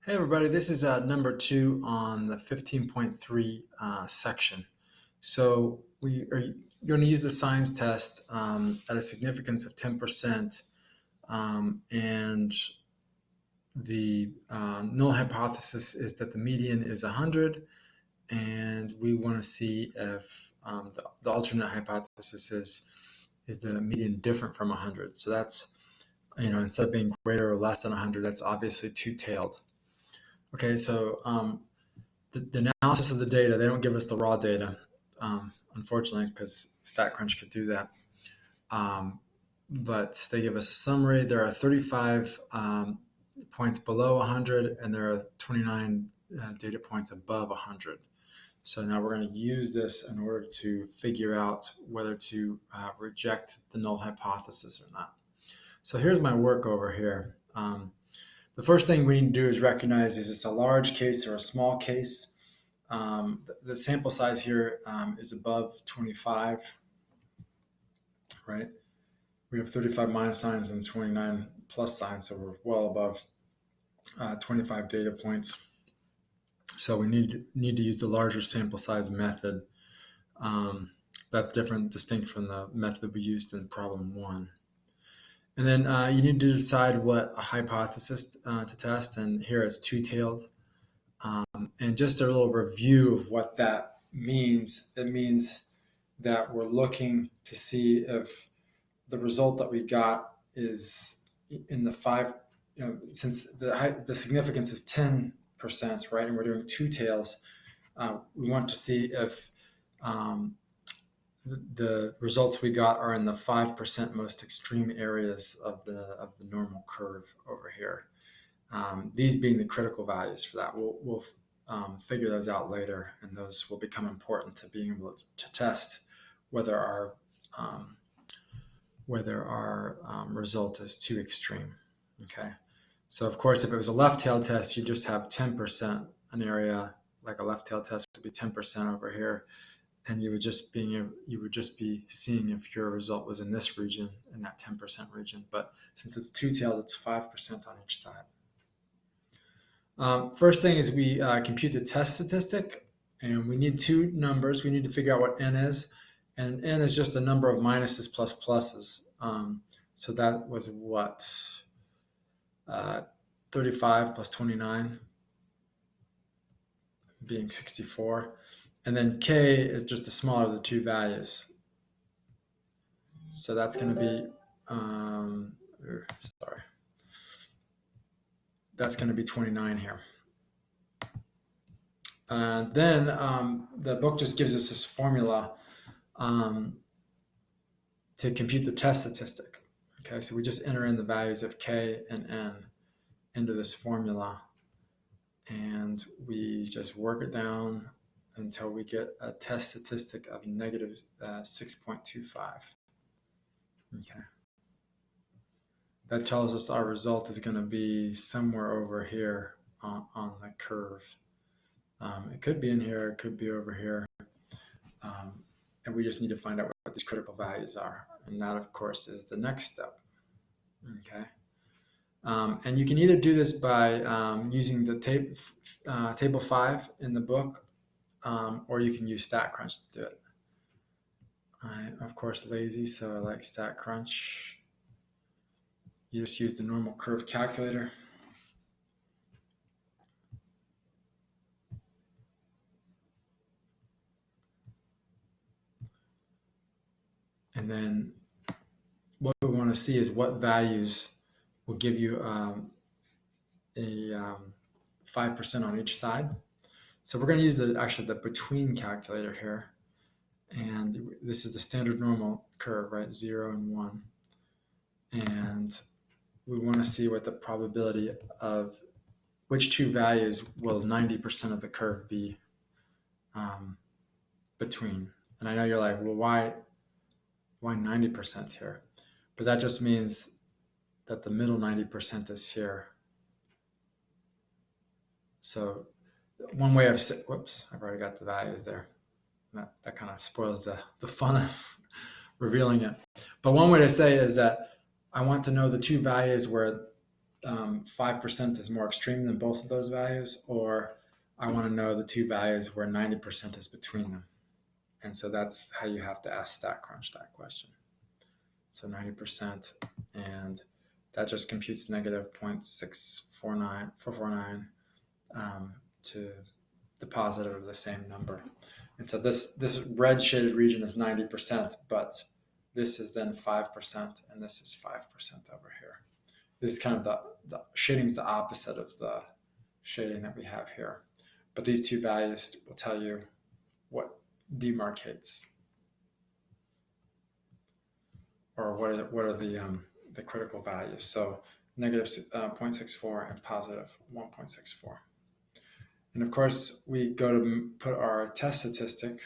Hey everybody, this is number 2 on the 15.3 section. So we are going to use the science test at a significance of 10%, and the null hypothesis is that the median is 100, and we want to see if the alternate hypothesis is the median different from 100. So that's, instead of being greater or less than 100, that's obviously two-tailed. Okay, so the analysis of the data, they don't give us the raw data, unfortunately, because StatCrunch could do that. But they give us a summary. There are 35 points below 100, and there are 29 data points above 100. So now we're going to use this in order to figure out whether to reject the null hypothesis or not. So here's my work over here. The first thing we need to do is recognize, is this a large case or a small case? The sample size here is above 25, right? We have 35 minus signs and 29 plus signs, so we're well above 25 data points. So we need to use the larger sample size method. That's distinct from the method we used in problem 1. And then you need to decide what a hypothesis to test, and here it's two-tailed. And just a little review of what that means. It means that we're looking to see if the result that we got is in the 5, since the significance is 10%, right, and we're doing two tails, we want to see if the results we got are in the 5% most extreme areas of the normal curve over here. These being the critical values for that. We'll figure those out later, and those will become important to being able to test whether our result is too extreme. Okay, so of course, if it was a left-tailed test, you just have 10%. An area like a left-tailed test would be 10% over here, and you would just be seeing if your result was in this region, in that 10% region. But since it's two-tailed, it's 5% on each side. First thing is we compute the test statistic, and we need two numbers. We need to figure out what n is, and n is just a number of minuses plus pluses. So that was what, 35 plus 29 being 64. And then k is just the smaller of the two values. So that's going to be, that's going to be 29 here. Then the book just gives us this formula to compute the test statistic. Okay, so we just enter in the values of k and n into this formula, and we just work it down until we get a test statistic of negative 6.25. Okay. That tells us our result is going to be somewhere over here on the curve. It could be in here, it could be over here. And we just need to find out what these critical values are. And that, of course, is the next step. Okay. And you can either do this by using the table 5 in the book, or you can use StatCrunch to do it. I'm, of course, lazy, so I like StatCrunch. You just use the normal curve calculator. And then what we want to see is what values will give you a 5% on each side. So we're going to use the between calculator here. And this is the standard normal curve, right? 0 and 1. And we want to see what the probability of which two values will 90% of the curve be between. And I know you're like, well, why 90% here? But that just means that the middle 90% is here. So one way of, whoops, I've already got the values there. That kind of spoils the fun of revealing it. But one way to say is that I want to know the two values where 5% is more extreme than both of those values, or I want to know the two values where 90% is between them. And so that's how you have to ask StatCrunch that question. So 90%, and that just computes negative 0.649449 to the positive of the same number. And so this red shaded region is 90%, but this is then 5%, and this is 5% over here. This is kind of the shading is the opposite of the shading that we have here. But these two values will tell you what demarcates, or what are the critical values. So negative 0.64 and positive 1.64. And of course, we go to put our test statistic,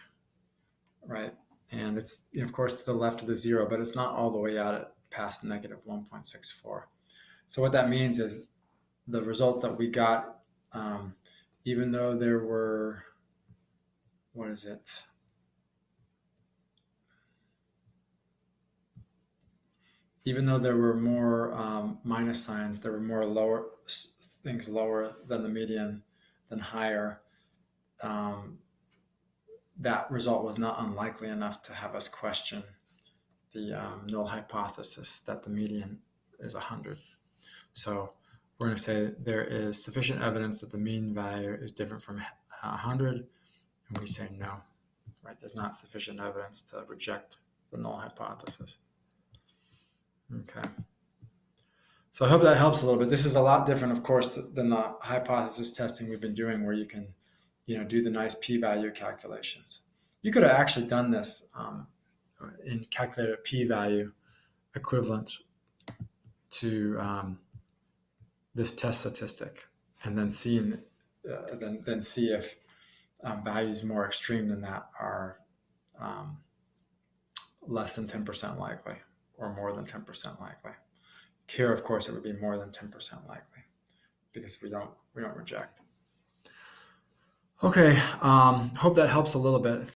right? And it's, of course, to the left of the zero, but it's not all the way out at past negative 1.64. So what that means is the result that we got, even though there were, even though there were more minus signs, there were more lower things lower than the median, than higher. That result was not unlikely enough to have us question the null hypothesis that the median is 100. So we're going to say there is sufficient evidence that the mean value is different from 100, and we say no, right? There's not sufficient evidence to reject the null hypothesis. Okay. So I hope that helps a little bit. This is a lot different, of course, than the hypothesis testing we've been doing, where you can, do the nice p-value calculations. You could have actually done this and calculated a p-value equivalent to this test statistic, and then see if values more extreme than that are less than 10% likely or more than 10% likely. Here, of course, it would be more than 10% likely because we don't reject. Okay, hope that helps a little bit.